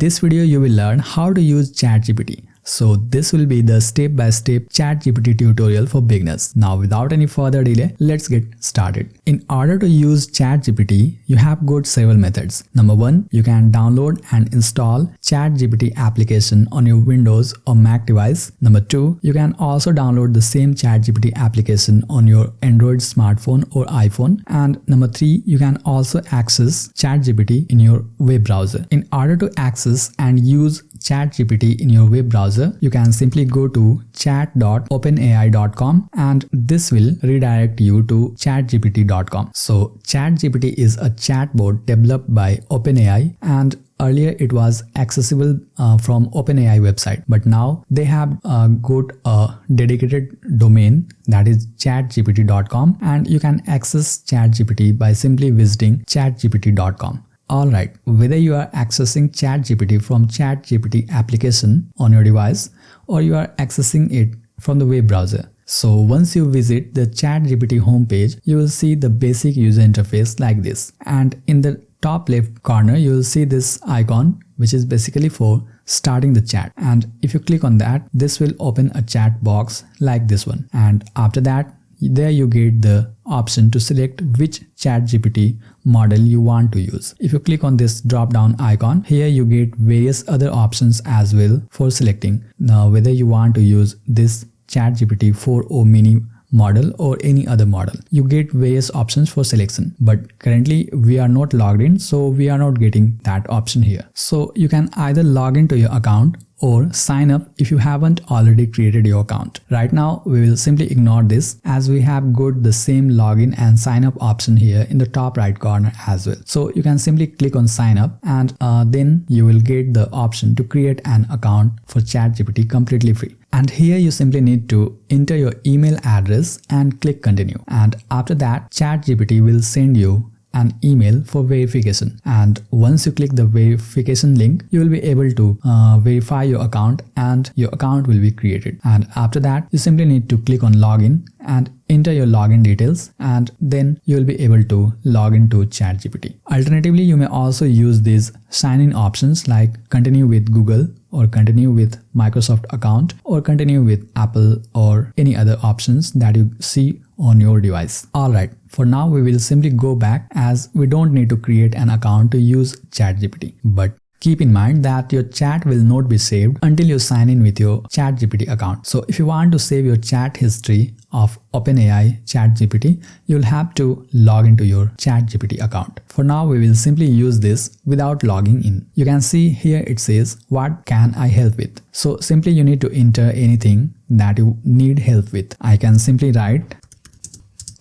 this video you will learn how to use ChatGPT. So this will be the step-by-step ChatGPT tutorial for beginners. Now without any further delay, let's get started. In order to use ChatGPT, you have got several methods. Number one, you can download and install ChatGPT application on your Windows or Mac device. Number two, you can also download the same ChatGPT application on your Android smartphone or iPhone. And number three, you can also access ChatGPT in your web browser. In order to access and use ChatGPT in your web browser, you can simply go to chat.openai.com and this will redirect you to chatgpt.com. So ChatGPT is a chatbot developed by OpenAI, and earlier it was accessible from OpenAI website, but now they have got a dedicated domain, that is chatgpt.com, and you can access ChatGPT by simply visiting chatgpt.com. Alright, whether you are accessing ChatGPT from ChatGPT application on your device or you are accessing it from the web browser. So once you visit the ChatGPT homepage, you will see the basic user interface like this. And in the top left corner, you will see this icon, which is basically for starting the chat. And if you click on that, this will open a chat box like this one. And after that, there you get the option to select which ChatGPT model you want to use. If you click on this drop down icon, here you get various other options as well for selecting. Now whether you want to use this ChatGPT 4o mini model or any other model, you get various options for selection, but currently we are not logged in, so we are not getting that option here. So you can either log into your account or sign up if you haven't already created your account. Right now we will simply ignore this as we have got the same login and sign up option here in the top right corner as well. So you can simply click on sign up and then you will get the option to create an account for ChatGPT completely free. And here you simply need to enter your email address and click continue. And after that, ChatGPT will send you an email for verification, and once you click the verification link, you will be able to verify your account and your account will be created. And after that, you simply need to click on login and enter your login details, and then you will be able to log into ChatGPT. Alternatively, you may also use these sign-in options like continue with Google or continue with Microsoft account or continue with Apple or any other options that you see on your device. Alright, for now we will simply go back as we don't need to create an account to use ChatGPT. But keep in mind that your chat will not be saved until you sign in with your ChatGPT account. So if you want to save your chat history of OpenAI ChatGPT, you'll have to log into your ChatGPT account. For now, we will simply use this without logging in. You can see here it says, what can I help with? So simply you need to enter anything that you need help with. I can simply write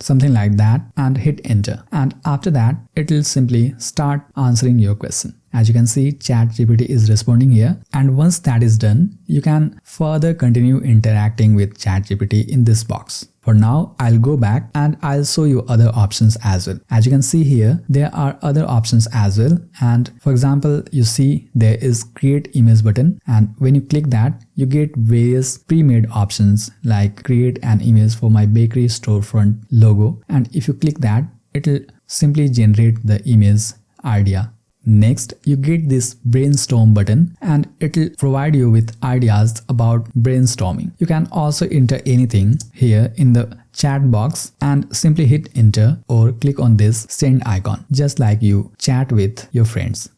something like that and hit enter, and after that it will simply start answering your question. As you can see, ChatGPT is responding here, and once that is done, you can further continue interacting with ChatGPT in this box. For now, I'll go back and I'll show you other options as well. As you can see here, there are other options as well. And for example, you see there is create image button, and when you click that, you get various pre-made options like create an image for my bakery storefront logo. And if you click that, it will simply generate the image idea. Next, you get this brainstorm button and it will provide you with ideas about brainstorming. You can also enter anything here in the chat box and simply hit enter or click on this send icon, just like you chat with your friends.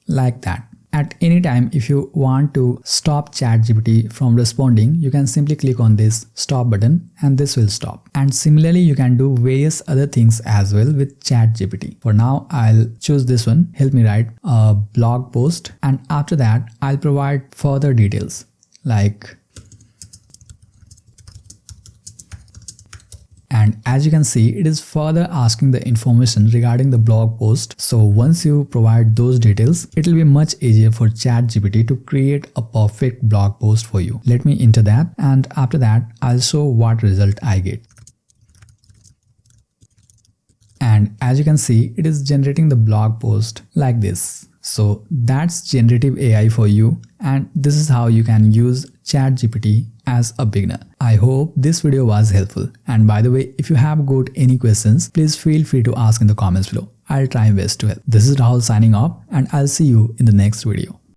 Like that. At any time, if you want to stop ChatGPT from responding, you can simply click on this stop button and this will stop. And similarly, you can do various other things as well with ChatGPT. For now, I'll choose this one, help me write a blog post, and after that, I'll provide further details like, and as you can see, it is further asking the information regarding the blog post. So once you provide those details, it will be much easier for ChatGPT to create a perfect blog post for you. Let me enter that, and after that, I'll show what result I get. And as you can see, it is generating the blog post like this. So that's generative AI for you, and this is how you can use ChatGPT as a beginner. I hope this video was helpful, and by the way, if you have got any questions, please feel free to ask in the comments below. I'll try my best to help. This is Rahul signing off, and I'll see you in the next video.